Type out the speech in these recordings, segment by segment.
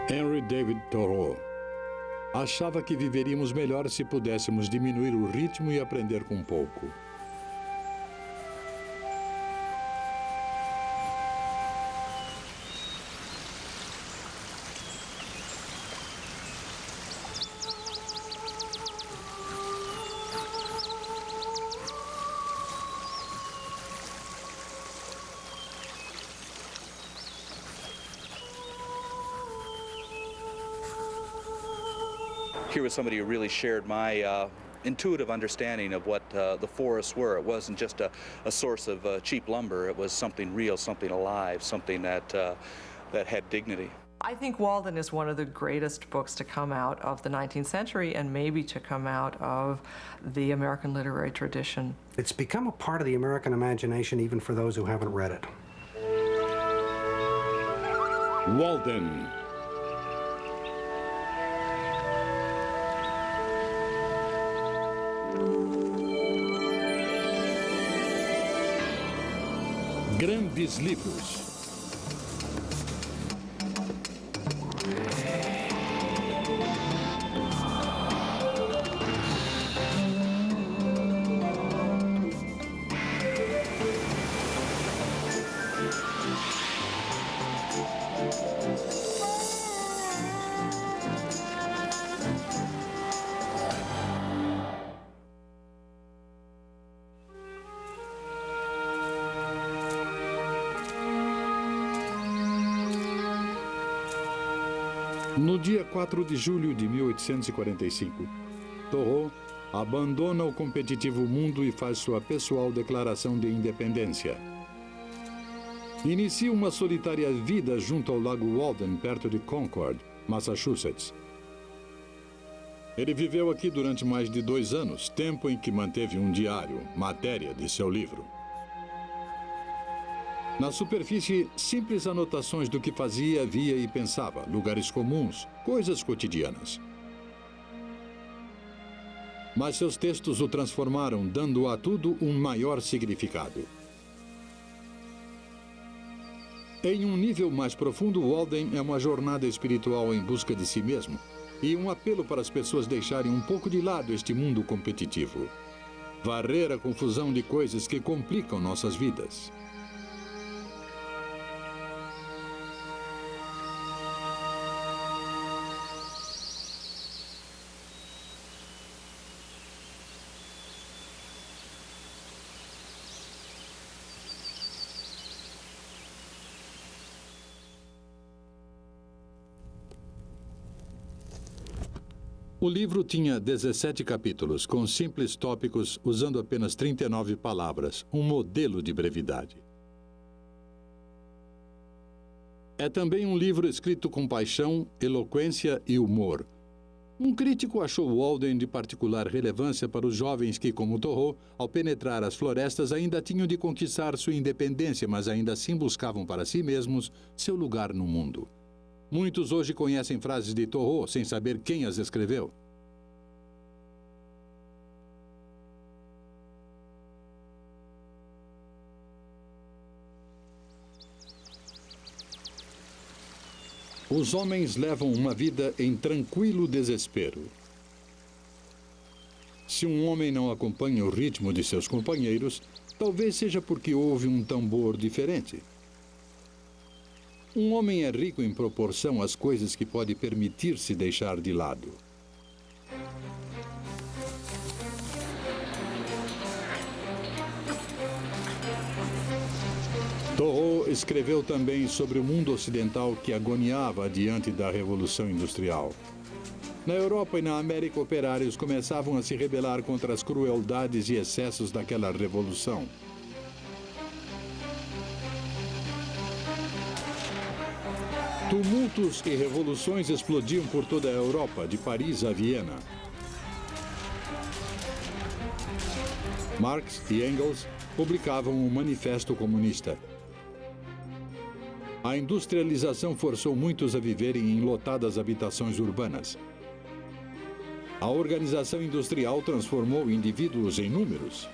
Henry David Thoreau achava que viveríamos melhor se pudéssemos diminuir o ritmo e aprender com pouco. Here was somebody who really shared my intuitive understanding of what the forests were. It wasn't just a source of cheap lumber. It was something real, something alive, something that had dignity. I think Walden is one of the greatest books to come out of the 19th century and maybe to come out of the American literary tradition. It's become a part of the American imagination even for those who haven't read it. Walden. Grandes livros. No dia 4 de julho de 1845, Thoreau abandona o competitivo mundo e faz sua pessoal declaração de independência. Inicia uma solitária vida junto ao lago Walden, perto de Concord, Massachusetts. Ele viveu aqui durante mais de 2 anos, tempo em que manteve um diário, matéria de seu livro. Na superfície, simples anotações do que fazia, via e pensava, lugares comuns, coisas cotidianas. Mas seus textos o transformaram, dando a tudo um maior significado. Em um nível mais profundo, Walden é uma jornada espiritual em busca de si mesmo e um apelo para as pessoas deixarem um pouco de lado este mundo competitivo. Varrer a confusão de coisas que complicam nossas vidas. O livro tinha 17 capítulos, com simples tópicos, usando apenas 39 palavras, um modelo de brevidade. É também um livro escrito com paixão, eloquência e humor. Um crítico achou Walden de particular relevância para os jovens que, como Thoreau, ao penetrar as florestas, ainda tinham de conquistar sua independência, mas ainda assim buscavam para si mesmos seu lugar no mundo. Muitos hoje conhecem frases de Thoreau sem saber quem as escreveu. Os homens levam uma vida em tranquilo desespero. Se um homem não acompanha o ritmo de seus companheiros, talvez seja porque houve um tambor diferente. Um homem é rico em proporção às coisas que pode permitir-se deixar de lado. Thoreau escreveu também sobre o mundo ocidental que agoniava diante da Revolução Industrial. Na Europa e na América, operários começavam a se rebelar contra as crueldades e excessos daquela revolução. Tumultos e revoluções explodiam por toda a Europa, de Paris a Viena. Marx e Engels publicavam um manifesto comunista. A industrialização forçou muitos a viverem em lotadas habitações urbanas. A organização industrial transformou indivíduos em números.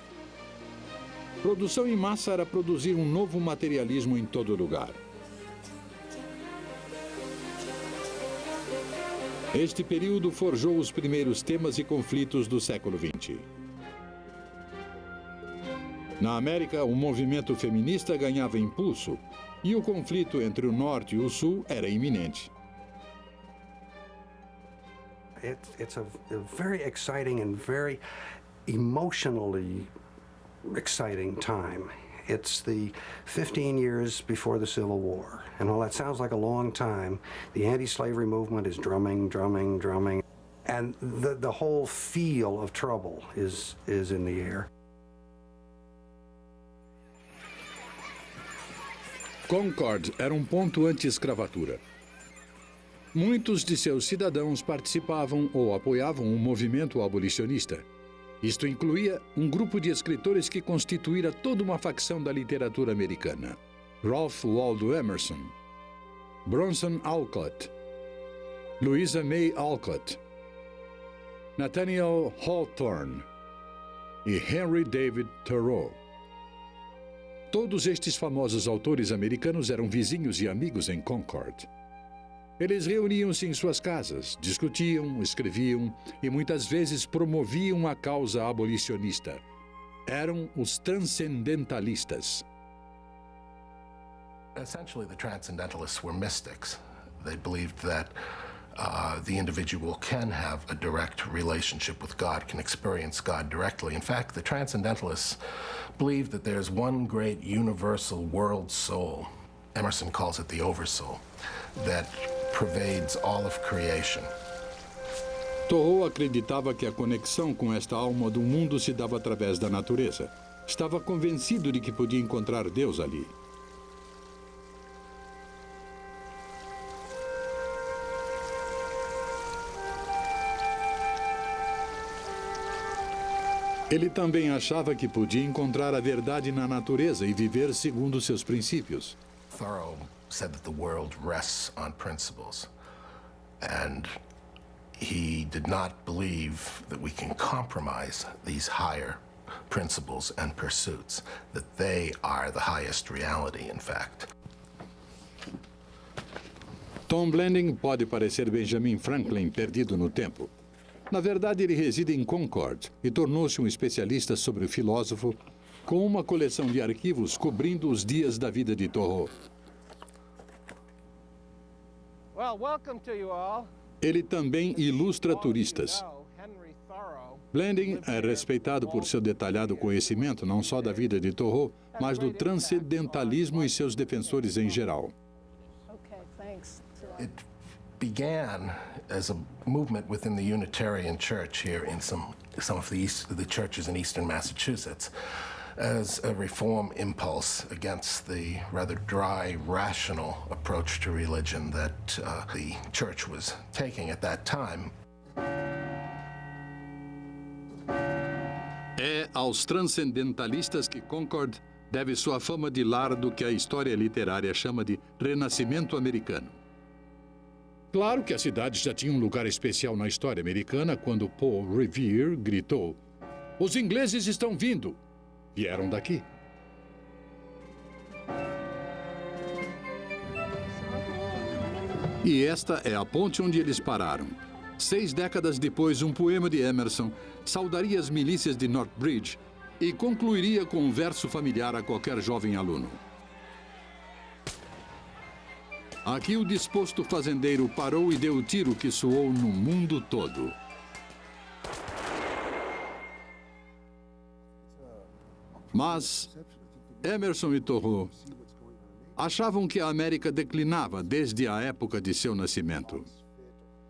Produção em massa era produzir um novo materialismo em todo lugar. Este período forjou os primeiros temas e conflitos do século XX. Na América, o movimento feminista ganhava impulso e o conflito entre o Norte e o Sul era iminente. It's a very exciting and very emotionally exciting time. It's the 15 years before the Civil War. And while that sounds like a long time, the anti-slavery movement is drumming, drumming, drumming. And the whole feel of trouble is in the air. Concord era um ponto anti-escravatura. Muitos de seus cidadãos participavam ou apoiavam o movimento abolicionista. Isto incluía um grupo de escritores que constituíra toda uma facção da literatura americana. Ralph Waldo Emerson, Bronson Alcott, Louisa May Alcott, Nathaniel Hawthorne e Henry David Thoreau. Todos estes famosos autores americanos eram vizinhos e amigos em Concord. Eles reuniam-se em suas casas, discutiam, escreviam e muitas vezes promoviam a causa abolicionista. Eram os transcendentalistas. Essentially, the Transcendentalists were mystics. They believed that the individual can have a direct relationship with God, can experience God directly. In fact, the Transcendentalists believe that there's one great universal world soul. Emerson calls it the Oversoul, that pervades all of creation. Thoreau acreditava que a conexão com esta alma do mundo se dava através da natureza. Estava convencido de que podia encontrar Deus ali. Ele também achava que podia encontrar a verdade na natureza e viver segundo seus princípios. Thoreau said that the world rests on principles, and he did not believe that we can compromise these higher principles and pursuits, that they are the highest reality, in fact. Tom Blanding pode parecer Benjamin Franklin perdido no tempo. Na verdade, ele reside em Concord e tornou-se um especialista sobre o filósofo com uma coleção de arquivos cobrindo os dias da vida de Thoreau. Ele também ilustra turistas. Blanding é respeitado por seu detalhado conhecimento não só da vida de Thoreau, mas do transcendentalismo e seus defensores em geral. It began as a movement within the Unitarian Church here in some of the churches in eastern Massachusetts, as a reform impulse against the rather dry, rational approach to religion that the church was taking at that time. É aos transcendentalistas que Concord deve sua fama de lar do que a história literária chama de Renascimento americano. Claro que a cidade já tinha um lugar especial na história americana quando Paul Revere gritou: "Os ingleses estão vindo!" Vieram daqui. E esta é a ponte onde eles pararam. 6 décadas depois, um poema de Emerson saudaria as milícias de Northbridge e concluiria com um verso familiar a qualquer jovem aluno. Aqui o disposto fazendeiro parou e deu o tiro que soou no mundo todo. Mas Emerson e Thoreau achavam que a América declinava desde a época de seu nascimento.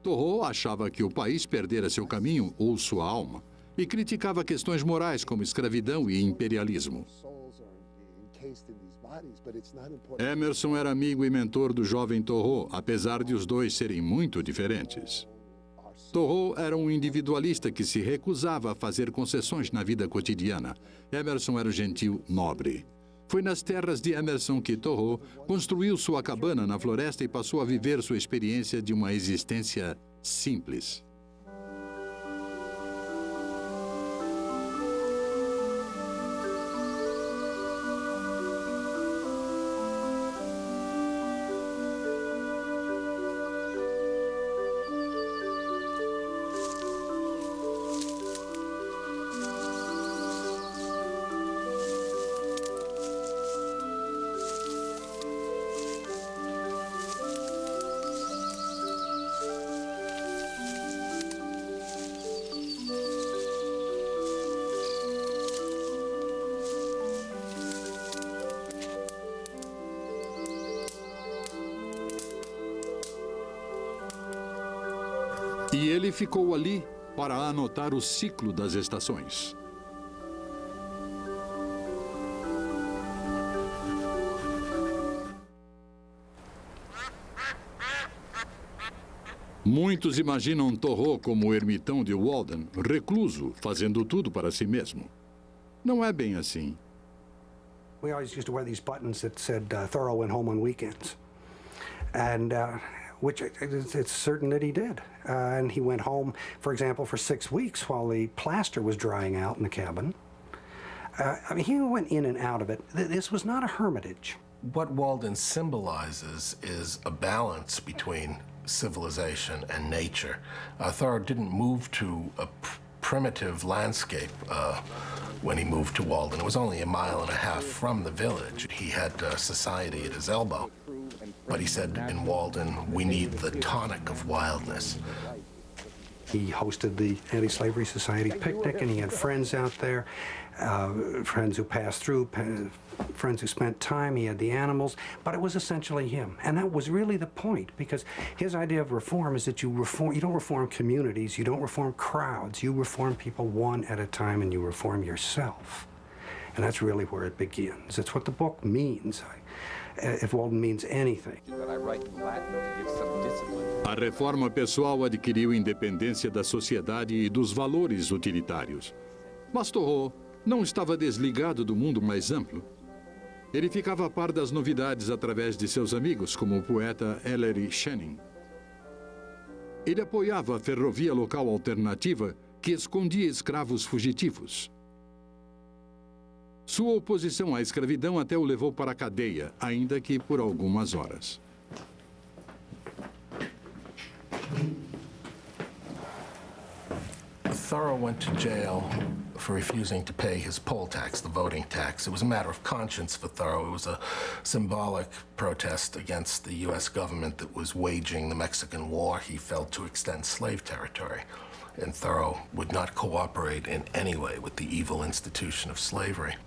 Thoreau achava que o país perdera seu caminho ou sua alma e criticava questões morais como escravidão e imperialismo. Emerson era amigo e mentor do jovem Thoreau, apesar de os dois serem muito diferentes. Thoreau era um individualista que se recusava a fazer concessões na vida cotidiana. Emerson era um gentil nobre. Foi nas terras de Emerson que Thoreau construiu sua cabana na floresta e passou a viver sua experiência de uma existência simples. E ele ficou ali para anotar o ciclo das estações. Muitos imaginam Thoreau como o ermitão de Walden, recluso, fazendo tudo para si mesmo. Não é bem assim. We always used to wear these buttons that said Thoreau went home on weekends, and which it's certain that he did. And he went home, for example, for 6 weeks while the plaster was drying out in the cabin. I mean, he went in and out of it. This was not a hermitage. What Walden symbolizes is a balance between civilization and nature. Thoreau didn't move to a primitive landscape when he moved to Walden. It was only 1.5 miles from the village. He had society at his elbow. But he said in Walden, we need the tonic of wildness. He hosted the Anti-Slavery Society picnic, and he had friends out there, friends who passed through, friends who spent time. He had the animals, but it was essentially him. And that was really the point, because his idea of reform is that you don't reform communities, you don't reform crowds, you reform people one at a time, and you reform yourself. And that's really where it begins. It's what the book means, if Walden means anything. A reforma pessoal adquiriu independência da sociedade e dos valores utilitários. Mas Thoreau não estava desligado do mundo mais amplo. Ele ficava a par das novidades através de seus amigos, como o poeta Ellery Channing. Ele apoiava a ferrovia local alternativa que escondia escravos fugitivos. Sua oposição à escravidão até o levou para a cadeia, ainda que por algumas horas. Thoreau went to jail for refusing to pay his poll tax, the voting tax. It was a matter of conscience for Thoreau. It was a symbolic protest against the U.S. government that was waging the Mexican War. He felt to extend slave territory. And Thoreau would not cooperate in any way with the evil institution of slavery.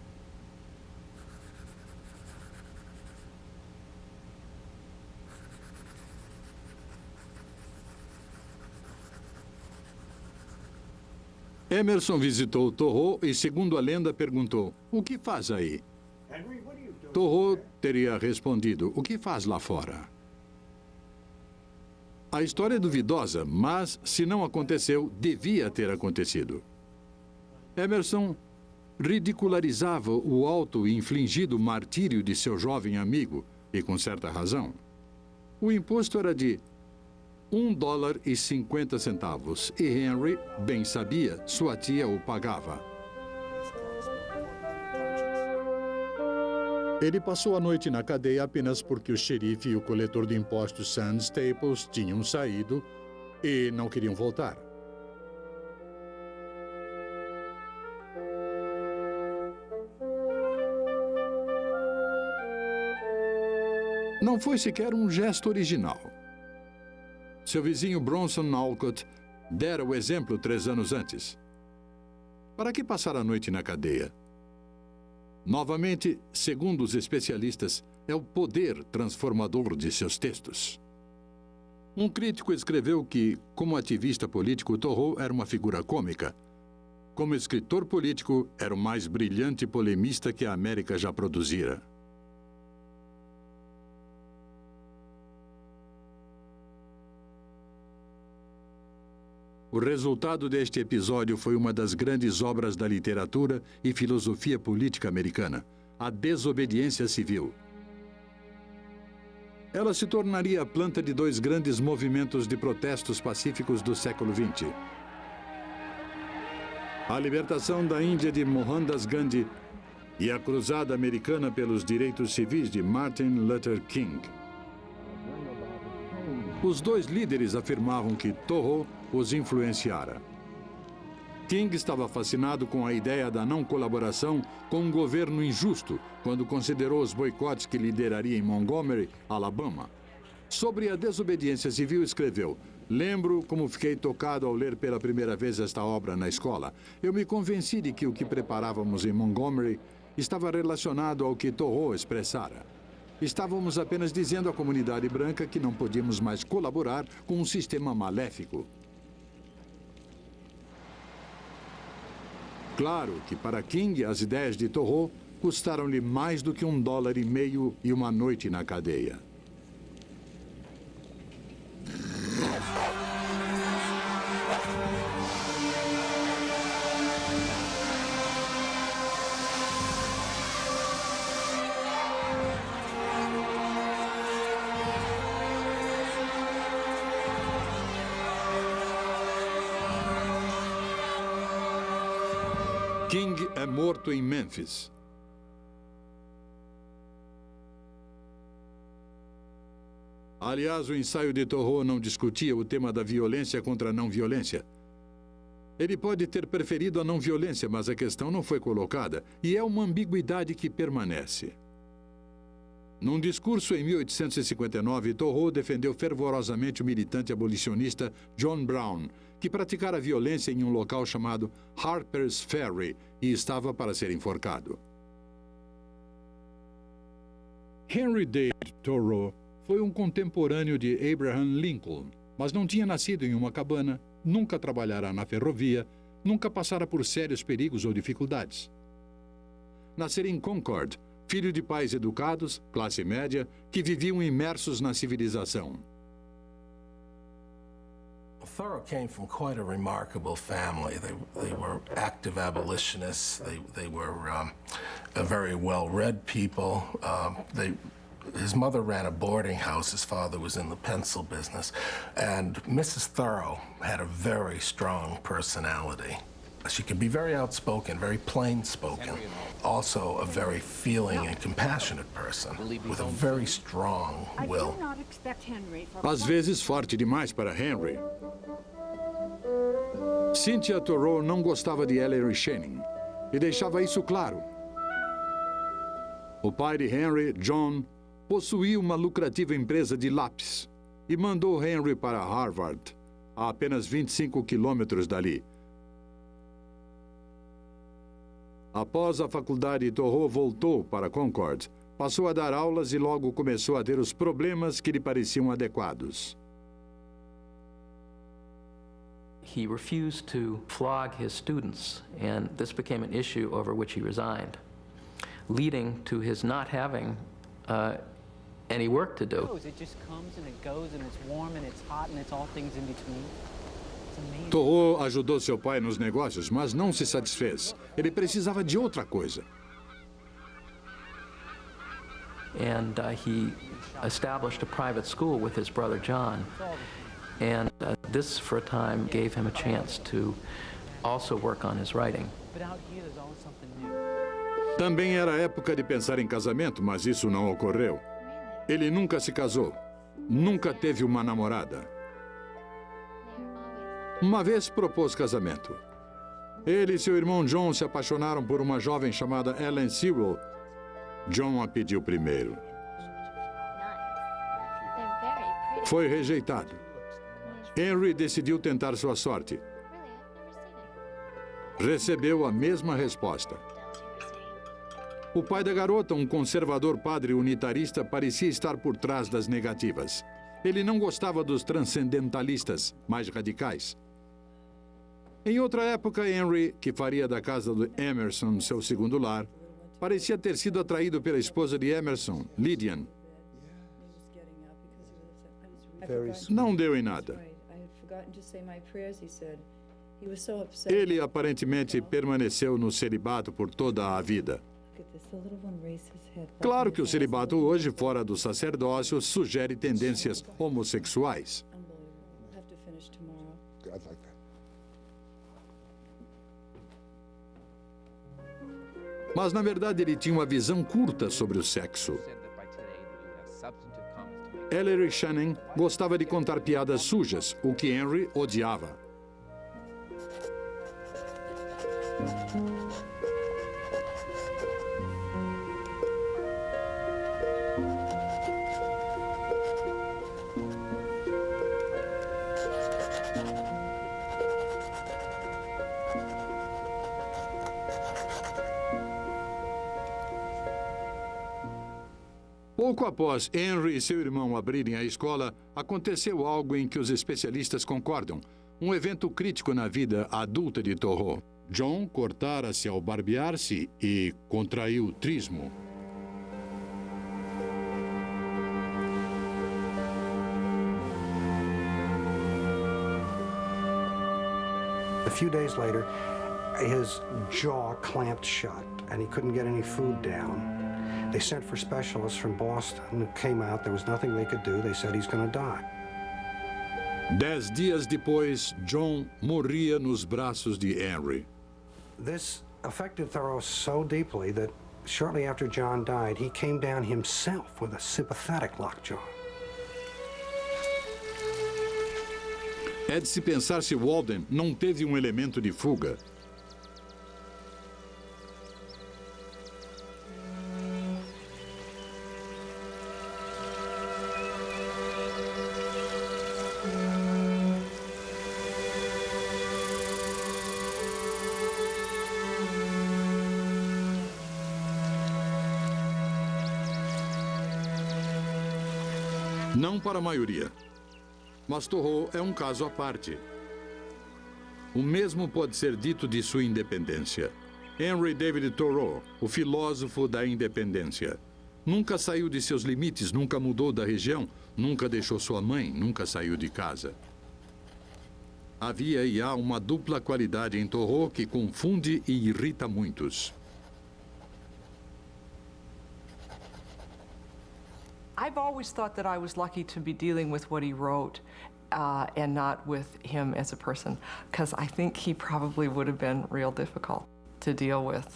Emerson visitou Thoreau e, segundo a lenda, perguntou: "O que faz aí?" Thoreau teria respondido: "O que faz lá fora?" A história é duvidosa, mas, se não aconteceu, devia ter acontecido. Emerson ridicularizava o auto-infligido martírio de seu jovem amigo, e com certa razão. O imposto era de $1,50, e Henry, bem sabia, sua tia o pagava. Ele passou a noite na cadeia apenas porque o xerife e o coletor de impostos Sam Staples tinham saído e não queriam voltar. Não foi sequer um gesto original. Seu vizinho Bronson Alcott dera o exemplo 3 anos antes. Para que passar a noite na cadeia? Novamente, segundo os especialistas, é o poder transformador de seus textos. Um crítico escreveu que, como ativista político, Thoreau era uma figura cômica. Como escritor político, era o mais brilhante polemista que a América já produzira. O resultado deste episódio foi uma das grandes obras da literatura e filosofia política americana, a desobediência civil. Ela se tornaria a planta de 2 grandes movimentos de protestos pacíficos do século XX. A libertação da Índia de Mohandas Gandhi e a cruzada americana pelos direitos civis de Martin Luther King. Os 2 líderes afirmavam que Thoreau os influenciara. King estava fascinado com a ideia da não colaboração com um governo injusto quando considerou os boicotes que lideraria em Montgomery, Alabama. Sobre a desobediência civil, escreveu: "Lembro como fiquei tocado ao ler pela primeira vez esta obra na escola. Eu me convenci de que o que preparávamos em Montgomery estava relacionado ao que Thoreau expressara. Estávamos apenas dizendo à comunidade branca que não podíamos mais colaborar com um sistema maléfico." Claro que para King as ideias de Thoreau custaram-lhe mais do que $1,50 e uma noite na cadeia. King é morto em Memphis. Aliás, o ensaio de Thoreau não discutia o tema da violência contra a não-violência. Ele pode ter preferido a não-violência, mas a questão não foi colocada, e é uma ambiguidade que permanece. Num discurso em 1859, Thoreau defendeu fervorosamente o militante abolicionista John Brown, que praticara violência em um local chamado Harper's Ferry e estava para ser enforcado. Henry David Thoreau foi um contemporâneo de Abraham Lincoln, mas não tinha nascido em uma cabana, nunca trabalhara na ferrovia, nunca passara por sérios perigos ou dificuldades. Nascera em Concord, filho de pais educados, classe média, que viviam imersos na civilização. Thoreau came from quite a remarkable family. They were active abolitionists. They were a very well-read people. His mother ran a boarding house. His father was in the pencil business. And Mrs. Thoreau had a very strong personality. She could be very outspoken, very plain-spoken. Also a very feeling and compassionate person with a very strong will. Às vezes forte demais para Henry. Cynthia Thoreau não gostava de Ellery Channing e deixava isso claro. O pai de Henry, John, possuía uma lucrativa empresa de lápis e mandou Henry para Harvard, a apenas 25 quilômetros dali. Após a faculdade, Thoreau voltou para Concord, passou a dar aulas e logo começou a ter os problemas que lhe pareciam adequados. He refused to flog his students, and this became an issue over which he resigned, leading to his not having any work to do. It just comes and it goes, and it's warm and it's hot and it's all things in between. Thoreau ajudou seu pai nos negócios, mas não se satisfez. Ele precisava de outra coisa. And he established a private school with his brother John. And this, for a time, gave him a chance to also work on his writing. But out here, there's always something new. Também era época de pensar em casamento, mas isso não ocorreu. Ele nunca se casou. Nunca teve uma namorada. Uma vez propôs casamento. Ele e seu irmão John se apaixonaram por uma jovem chamada Ellen Sewell. John a pediu primeiro. Foi rejeitado. Henry decidiu tentar sua sorte. Recebeu a mesma resposta. O pai da garota, um conservador padre unitarista, parecia estar por trás das negativas. Ele não gostava dos transcendentalistas mais radicais. Em outra época, Henry, que faria da casa de Emerson seu segundo lar, parecia ter sido atraído pela esposa de Emerson, Lydian. Não deu em nada. Ele aparentemente permaneceu no celibato por toda a vida. Claro que o celibato hoje, fora do sacerdócio, sugere tendências homossexuais. Mas, na verdade, ele tinha uma visão curta sobre o sexo. Ellery Channing gostava de contar piadas sujas, o que Henry odiava. Pouco após Henry e seu irmão abrirem a escola, aconteceu algo em que os especialistas concordam, um evento crítico na vida adulta de Thoreau. John cortara-se ao barbear-se e contraiu trismo. A few days later, his jaw clamped shut and he couldn't get any food down. They sent for specialists from Boston who came out. There was nothing they could do. They said he's going to die. 10 dias depois, John morria nos braços de Henry. This affected Thoreau so deeply that shortly after John died, he came down himself with a sympathetic lockjaw. É de se pensar se Walden não teve um elemento de fuga. Não para a maioria. Mas Thoreau é um caso à parte. O mesmo pode ser dito de sua independência. Henry David Thoreau, o filósofo da independência. Nunca saiu de seus limites, nunca mudou da região, nunca deixou sua mãe, nunca saiu de casa. Havia e há uma dupla qualidade em Thoreau que confunde e irrita muitos. I've always thought that I was lucky to be dealing with what he wrote and not with him as a person, because I think he probably would have been real difficult to deal with.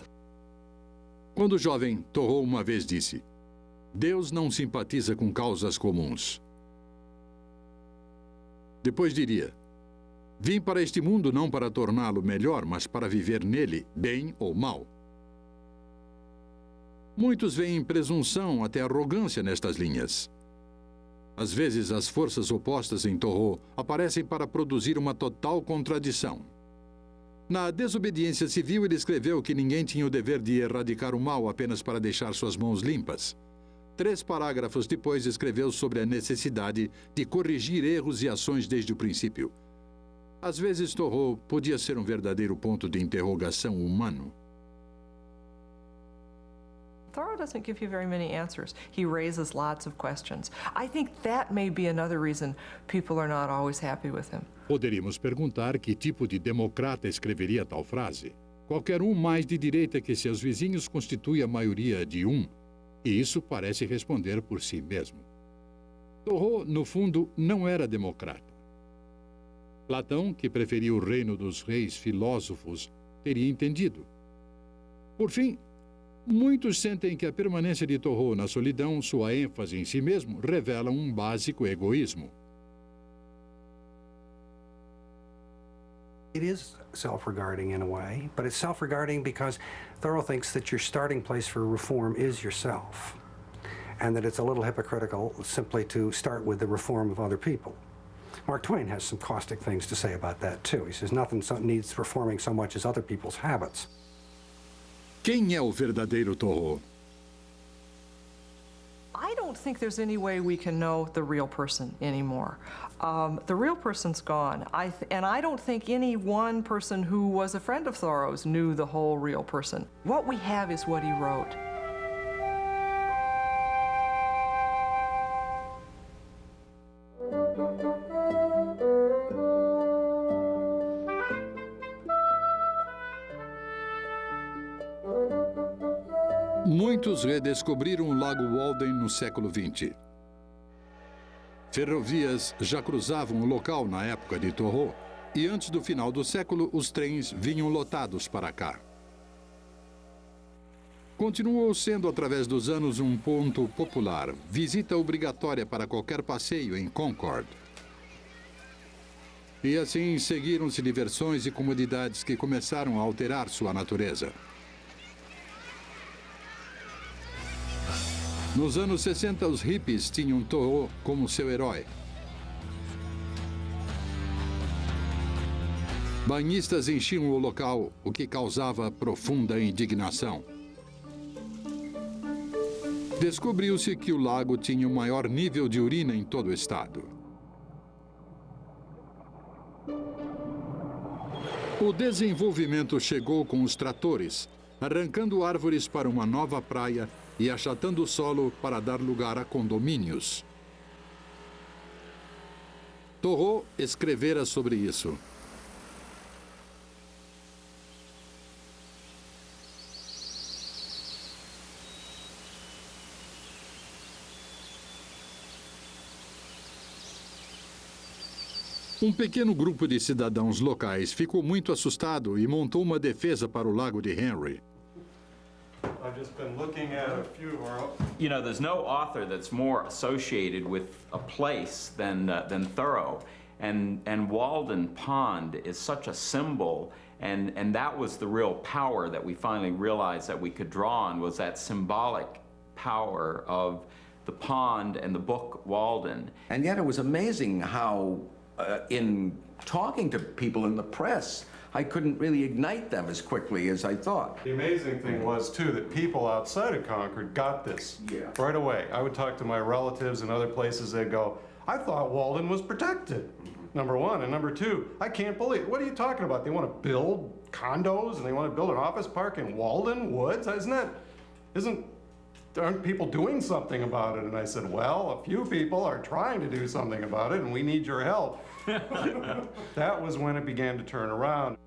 Quando jovem, Thoreau uma vez disse: Deus não simpatiza com causas comuns. Depois diria: Vim para este mundo não para torná-lo melhor, mas para viver nele, bem ou mal. Muitos veem presunção até arrogância nestas linhas. Às vezes, as forças opostas em Thoreau aparecem para produzir uma total contradição. Na Desobediência Civil, ele escreveu que ninguém tinha o dever de erradicar o mal apenas para deixar suas mãos limpas. 3 parágrafos depois, escreveu sobre a necessidade de corrigir erros e ações desde o princípio. Às vezes, Thoreau podia ser um verdadeiro ponto de interrogação humano. Thoreau doesn't give you very many answers. He raises lots of questions. I think that may be another reason people are not always happy with him. Poderíamos perguntar que tipo de democrata escreveria tal frase. Qualquer um mais de direita que seus vizinhos constitui a maioria de um, e isso parece responder por si mesmo. Thoreau, no fundo, não era democrata. Platão, que preferia o reino dos reis filósofos, teria entendido. Por fim, muitos sentem que a permanência de Thoreau na solidão, sua ênfase em si mesmo, revela um básico egoísmo. It is self-regarding in a way, but it's self-regarding because Thoreau thinks that your starting place for reform is yourself, and that it's a little hypocritical simply to start with the reform of other people. Mark Twain has some caustic things to say about that, too. He says nothing needs reforming so much as other people's habits. Quem é o verdadeiro Thoreau? I don't think there's any way we can know the real person anymore. The real person's gone. And I don't think any one person who was a friend of Thoreau's knew the whole real person. What we have is what he wrote. Muitos redescobriram o Lago Walden no século XX. Ferrovias já cruzavam o local na época de Thoreau, e antes do final do século, os trens vinham lotados para cá. Continuou sendo, através dos anos, um ponto popular, visita obrigatória para qualquer passeio em Concord. E assim seguiram-se diversões e comodidades que começaram a alterar sua natureza. Nos anos 60, os hippies tinham Thoreau como seu herói. Banhistas enchiam o local, o que causava profunda indignação. Descobriu-se que o lago tinha o maior nível de urina em todo o estado. O desenvolvimento chegou com os tratores, arrancando árvores para uma nova praia e achatando o solo para dar lugar a condomínios. Thoreau escrevera sobre isso. Um pequeno grupo de cidadãos locais ficou muito assustado e montou uma defesa para o Lago de Henry. I've just been looking at a few of our... You know, there's no author that's more associated with a place than Thoreau. And Walden Pond is such a symbol, and that was the real power that we finally realized that we could draw on, was that symbolic power of the pond and the book Walden. And yet it was amazing how, in talking to people in the press, I couldn't really ignite them as quickly as I thought. The amazing thing was, too, that people outside of Concord got this right away. I would talk to my relatives in other places, they'd go, I thought Walden was protected, number one. And number two, I can't believe, what are you talking about? They want to build condos and they want to build an office park in Walden Woods? Aren't people doing something about it? And I said, well, a few people are trying to do something about it and we need your help. That was when it began to turn around.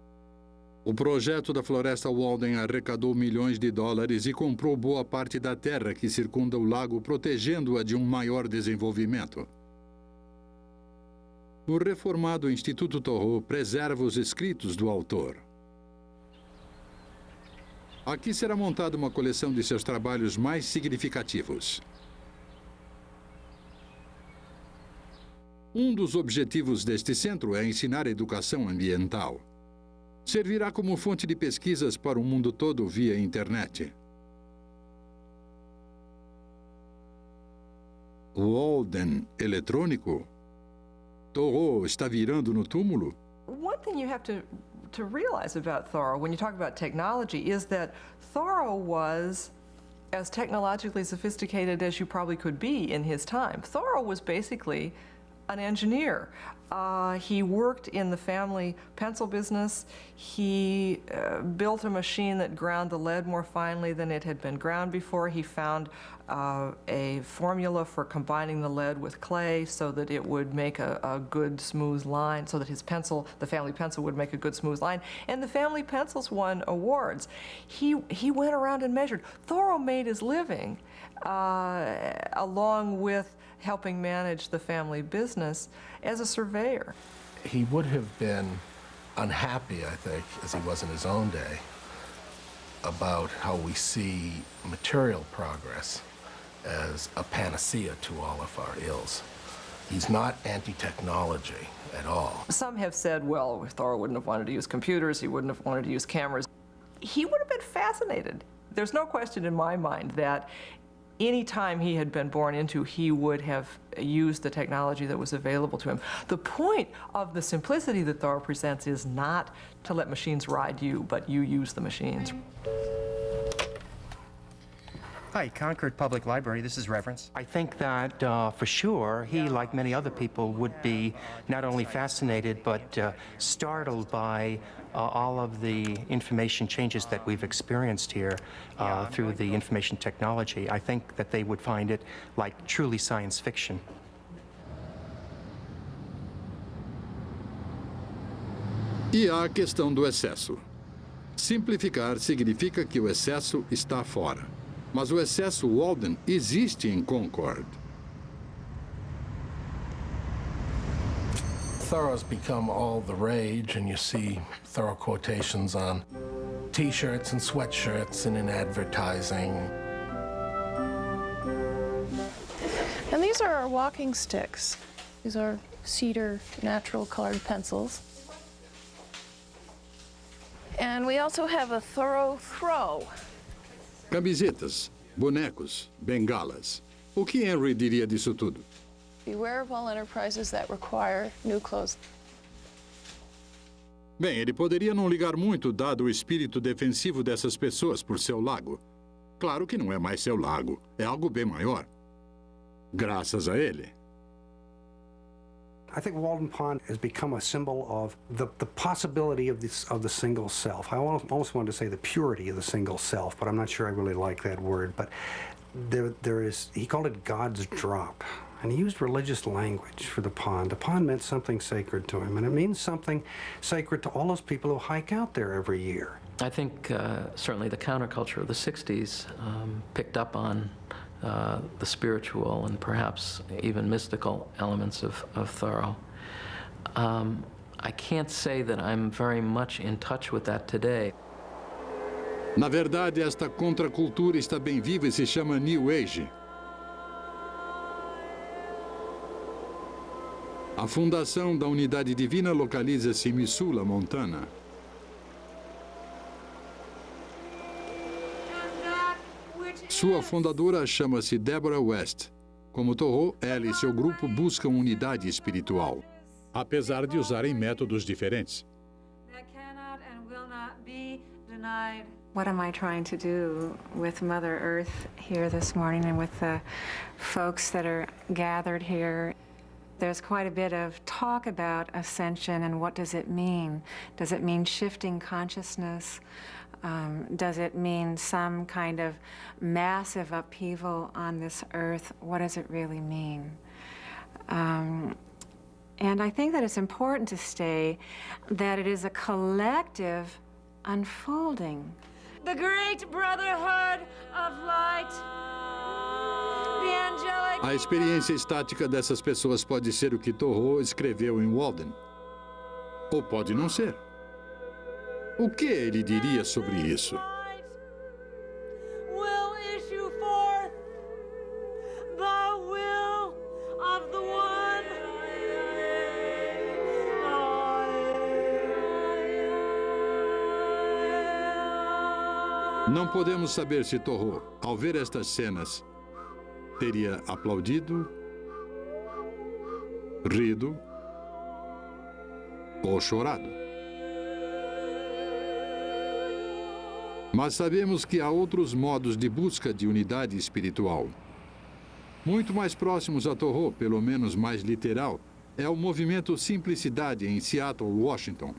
O projeto da Floresta Walden arrecadou milhões de dólares e comprou boa parte da terra que circunda o lago, protegendo-a de um maior desenvolvimento. O reformado Instituto Thoreau preserva os escritos do autor. Aqui será montada uma coleção de seus trabalhos mais significativos. Um dos objetivos deste centro é ensinar educação ambiental. Servirá como fonte de pesquisas para o mundo todo via internet. Walden eletrônico? Thoreau está virando no túmulo? One thing you have to realize about Thoreau, when you talk about technology, is that Thoreau was as technologically sophisticated as you probably could be in his time. Thoreau was basically an engineer. He worked in the family pencil business. He built a machine that ground the lead more finely than it had been ground before. He found a formula for combining the lead with clay so that it would make a good smooth line, so that his pencil, the family pencil, would make a good smooth line. And the family pencils won awards. He went around and measured. Thoreau made his living along with helping manage the family business as a surveyor. He would have been unhappy, I think, as he was in his own day, about how we see material progress as a panacea to all of our ills. He's not anti-technology at all. Some have said, well, Thoreau wouldn't have wanted to use computers, he wouldn't have wanted to use cameras. He would have been fascinated. There's no question in my mind that any time he had been born into, he would have used the technology that was available to him. The point of the simplicity that Thoreau presents is not to let machines ride you, but you use the machines. Hi, Concord Public Library, this is Reverence. I think that for sure, he, like many other people, would be not only fascinated, but startled by all of the information changes that we've experienced here through the information technology. I think that they would find it like truly science fiction. E há a questão do excesso. Simplificar significa que o excesso está fora. Mas o excesso Walden existe em Concord. Thoreau's become all the rage, and you see Thoreau quotations on T-shirts and sweatshirts and in advertising. And these are our walking sticks. These are cedar natural colored pencils. And we also have a Thoreau throw. Camisetas, bonecos, bengalas. O que Henry diria disso tudo? Beware of all enterprises that require new clothes. Bem, ele poderia não ligar muito, dado o espírito defensivo dessas pessoas por seu lago. Claro que não é mais seu lago, é algo bem maior. Graças a ele. I think Walden Pond has become a symbol of the possibility of the single self. I almost wanted to say the purity of the single self, but I'm not sure I really like that word. But there is, he called it God's drop. And he used religious language for the pond. The pond meant something sacred to him, and it means something sacred to all those people who hike out there every year. I think certainly the counterculture of the 60s picked up on the spiritual and perhaps even mystical elements of Thoreau. I can't say that I'm very much in touch with that today. Na verdade, esta contracultura está bem viva e se chama New Age. A fundação da Unidade Divina localiza-se em Missoula, Montana. Sua fundadora chama-se Deborah West. Como Thoreau, ela e seu grupo buscam unidade espiritual, apesar de usarem métodos diferentes. What am I trying to do with Mother Earth here this morning and with the folks that are gathered here? There's quite a bit of talk about ascension and what does it mean? Does it mean shifting consciousness? Does it mean some kind of massive upheaval on this earth? What does it really mean? And I think that it's important to say that it is a collective unfolding. The great brotherhood of light. A experiência estática dessas pessoas pode ser o que Thoreau escreveu em Walden. Ou pode não ser. O que ele diria sobre isso? Não podemos saber se Thoreau, ao ver estas cenas, teria aplaudido, rido ou chorado. Mas sabemos que há outros modos de busca de unidade espiritual. Muito mais próximos a Thoreau, pelo menos mais literal, é o movimento Simplicidade em Seattle, Washington.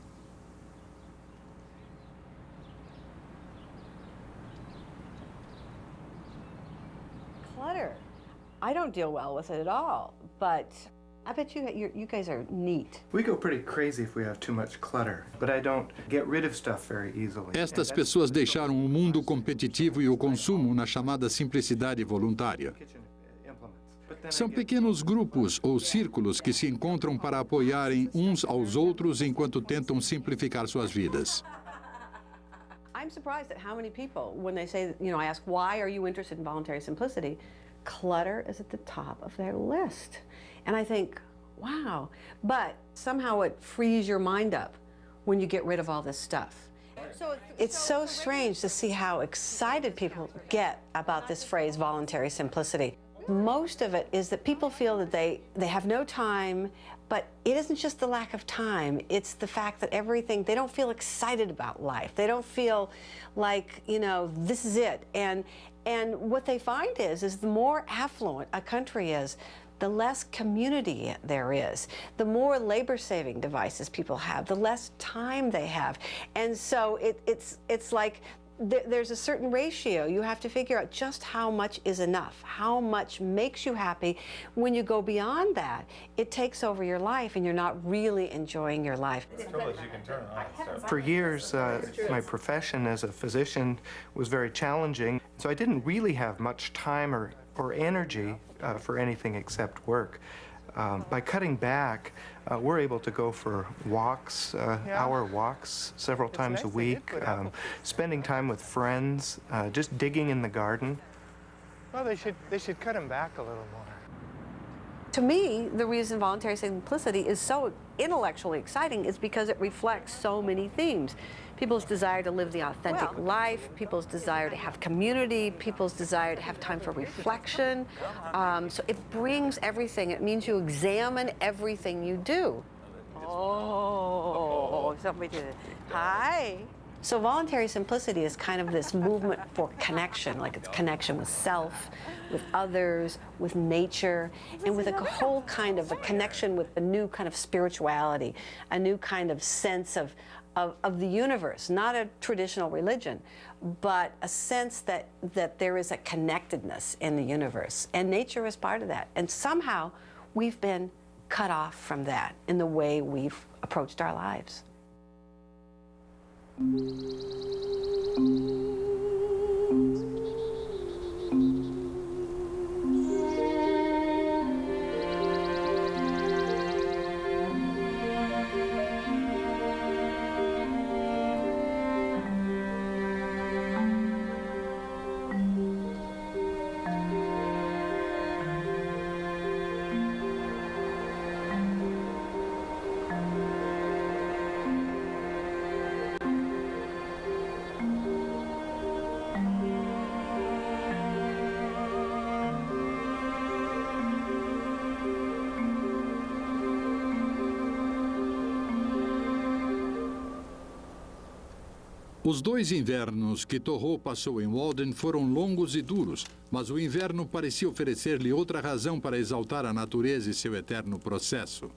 I don't deal well with it at all, but I bet you guys are neat. We go pretty crazy if we have too much clutter, but I don't get rid of stuff very easily. Estas pessoas deixaram o mundo competitivo e o consumo na chamada simplicidade voluntária. São pequenos grupos ou círculos que se encontram para apoiarem uns aos outros enquanto tentam simplificar suas vidas. I'm surprised at how many people, when they say, I ask, why are you interested in voluntary simplicity? Clutter is at the top of their list. And I think, wow. But somehow it frees your mind up when you get rid of all this stuff. It's so strange to see how excited people get about this phrase, voluntary simplicity. Most of it is that people feel that they have no time, but it isn't just the lack of time. It's the fact that they don't feel excited about life. They don't feel like, this is it. And what they find is the more affluent a country is, the less community there is, the more labor-saving devices people have, the less time they have. And so it's like there's a certain ratio. You have to figure out just how much is enough, how much makes you happy. When you go beyond that, it takes over your life and you're not really enjoying your life. For years, my profession as a physician was very challenging, so I didn't really have much time or energy for anything except work. By cutting back, we're able to go for walks, hour walks, several times a week, spending time with friends, just digging in the garden. Well, they should cut them back a little more. To me, the reason voluntary simplicity is so intellectually exciting is because it reflects so many themes. People's desire to live the authentic life, people's desire to have community, people's desire to have time for reflection. So it brings everything. It means you examine everything you do. Oh, somebody did it. Hi. So voluntary simplicity is kind of this movement for connection, like it's connection with self, with others, with nature, and with a whole kind of a connection with a new kind of spirituality, a new kind of sense of the universe, not a traditional religion, but a sense that there is a connectedness in the universe, and nature is part of that. And somehow we've been cut off from that in the way we've approached our lives. Os 2 invernos que Thoreau passou em Walden foram longos e duros, mas o inverno parecia oferecer-lhe outra razão para exaltar a natureza e seu eterno processo.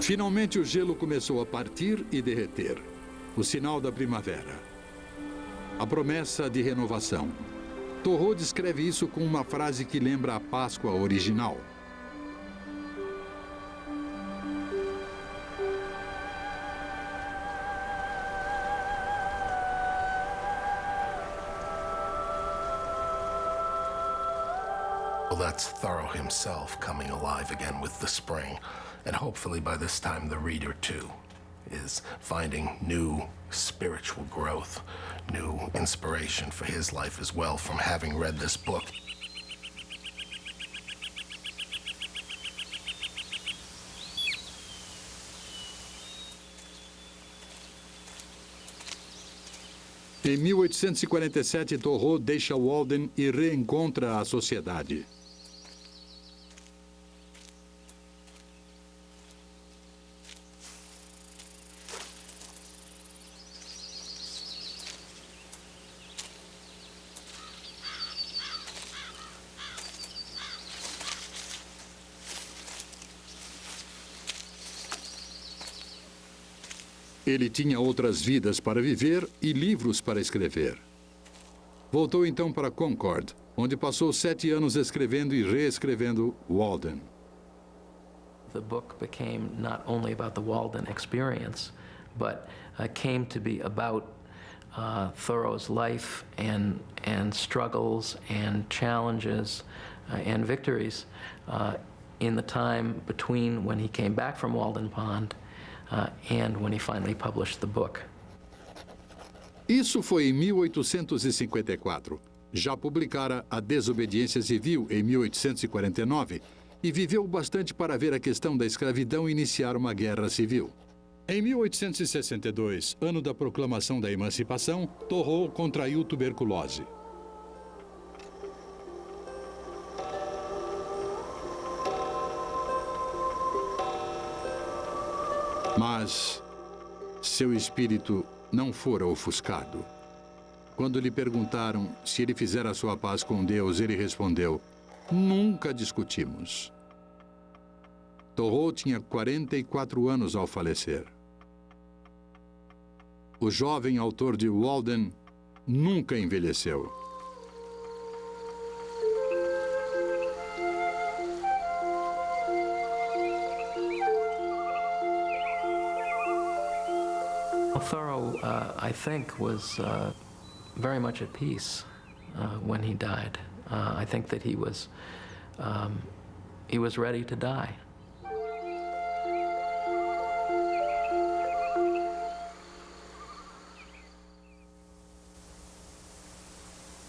Finalmente o gelo começou a partir e derreter, o sinal da primavera. A promessa de renovação. Thoreau descreve isso com uma frase que lembra a Páscoa original. Well, that's Thoreau himself coming alive again with the spring. And hopefully by this time the reader, too, is finding new spiritual growth, new inspiration for his life as well from having read this book. Em 1847, Thoreau deixa Walden e reencontra a sociedade. Ele tinha outras vidas para viver e livros para escrever. Voltou então para Concord, onde passou 7 anos escrevendo e reescrevendo Walden. The book became not only about the Walden experience, but came to be about Thoreau's life and struggles and challenges and victories in the time between when he came back from Walden Pond and when he finally published the book. Isso foi em 1854. Já publicara A Desobediência Civil em 1849 e viveu bastante para ver a questão da escravidão iniciar uma guerra civil. Em 1862, ano da proclamação da emancipação, Thoreau contraiu tuberculose. Mas seu espírito não fora ofuscado. Quando lhe perguntaram se ele fizera sua paz com Deus, ele respondeu: "Nunca discutimos." Thoreau tinha 44 anos ao falecer. O jovem autor de Walden nunca envelheceu. Thoreau, I think, was very much at peace when he died. I think that he was ready to die.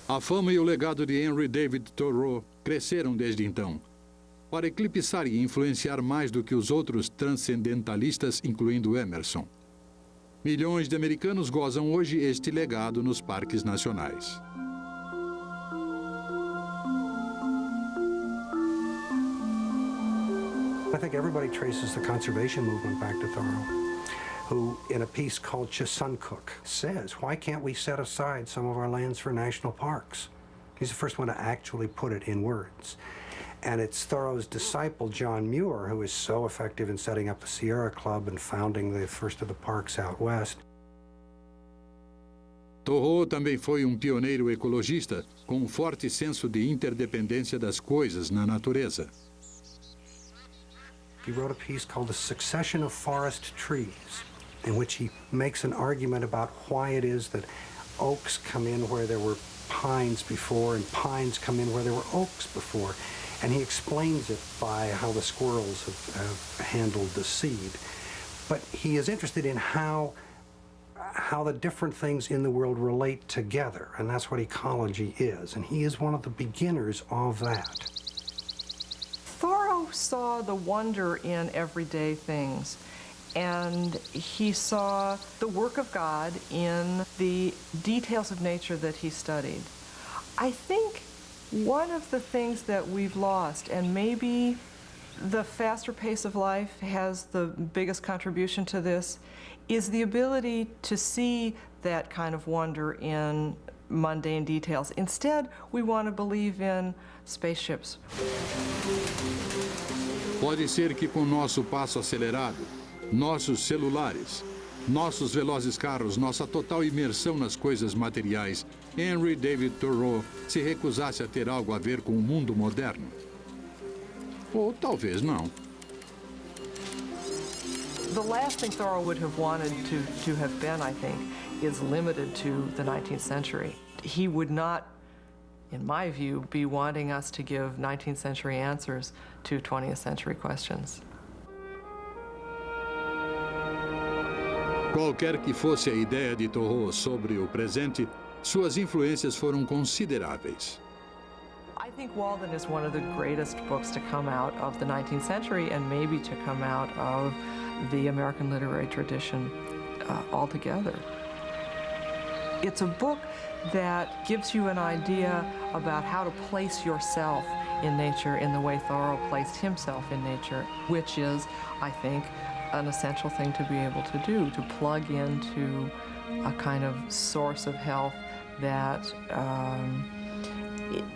A fama e o legado de Henry David Thoreau cresceram desde então. para eclipsar e influenciar mais do que os outros transcendentalistas, incluindo Emerson. Milhões de americanos gozam hoje este legado nos parques nacionais. I think everybody traces the conservation movement back to Thoreau, who, in a piece called Chisuncook, says, why can't we set aside some of our lands for national parks? He's the first one to actually put it in words. And it's Thoreau's disciple, John Muir, who is so effective in setting up the Sierra Club and founding the first of the parks out west. Thoreau também foi pioneiro ecologista, com um forte senso de interdependência das coisas na natureza. He wrote a piece called The Succession of Forest Trees, in which he makes an argument about why it is that oaks come in where there were pines before and pines come in where there were oaks before. And he explains it by how the squirrels have handled the seed. But he is interested in how the different things in the world relate together, and that's what ecology is. And he is one of the beginners of that. Thoreau saw the wonder in everyday things, and he saw the work of God in the details of nature that he studied. I think one of the things that we've lost, and maybe the faster pace of life has the biggest contribution to this, is the ability to see that kind of wonder in mundane details. Instead, we want to believe in spaceships. Pode ser que com nosso passo acelerado, nossos celulares, nossos velozes carros, nossa total imersão nas coisas materiais, Henry David Thoreau se recusasse a ter algo a ver com o mundo moderno. Ou talvez não. The last thing Thoreau would have wanted to have been, I think, is limited to the 19th century. He would not, in my view, be wanting us to give 19th century answers to 20th century questions. Qualquer que fosse a ideia de Thoreau sobre o presente, suas influências foram consideráveis. I think Walden is one of the greatest books to come out of the 19th century and maybe to come out of the American literary tradition altogether. It's a book that gives you an idea about how to place yourself in nature in the way Thoreau placed himself in nature, which is, I think, an essential thing to be able to do, to plug into a kind of source of health that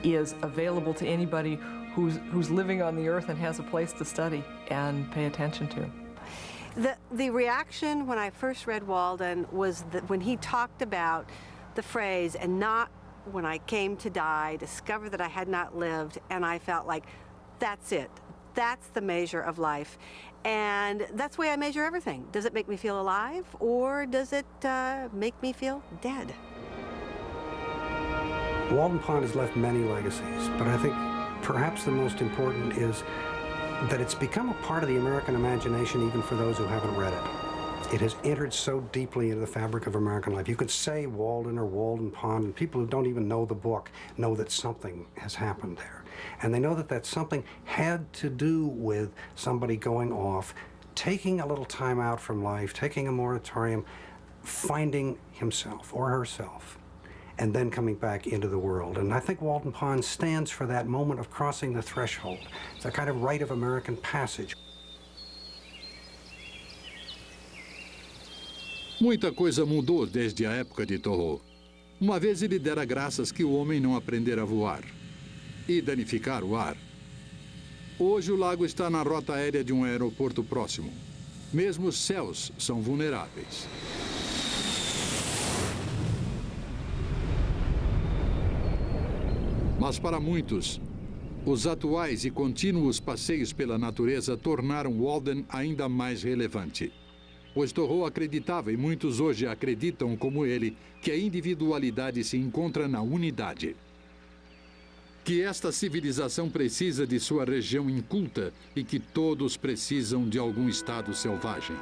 is available to anybody who's living on the earth and has a place to study and pay attention to. The reaction when I first read Walden was that when he talked about the phrase, and not when I came to die, discover that I had not lived, and I felt like, that's it. That's the measure of life. And that's the way I measure everything. Does it make me feel alive, or does it make me feel dead? Walden Pond has left many legacies, but I think perhaps the most important is that it's become a part of the American imagination even for those who haven't read it. It has entered so deeply into the fabric of American life. You could say Walden or Walden Pond, and people who don't even know the book know that something has happened there. And they know that that something had to do with somebody going off, taking a little time out from life, taking a moratorium, finding himself or herself, and then coming back into the world. And I think Walden Pond stands for that moment of crossing the threshold. It's a kind of rite of American passage. Muita coisa mudou desde a época de Thoreau. Uma vez ele dera graças que o homem não aprendera a voar e danificar o ar. Hoje o lago está na rota aérea de aeroporto próximo. Mesmo os céus são vulneráveis. Mas para muitos, os atuais e contínuos passeios pela natureza tornaram Walden ainda mais relevante. Pois Thoreau acreditava, e muitos hoje acreditam como ele, que a individualidade se encontra na unidade. Que esta civilização precisa de sua região inculta e que todos precisam de algum estado selvagem.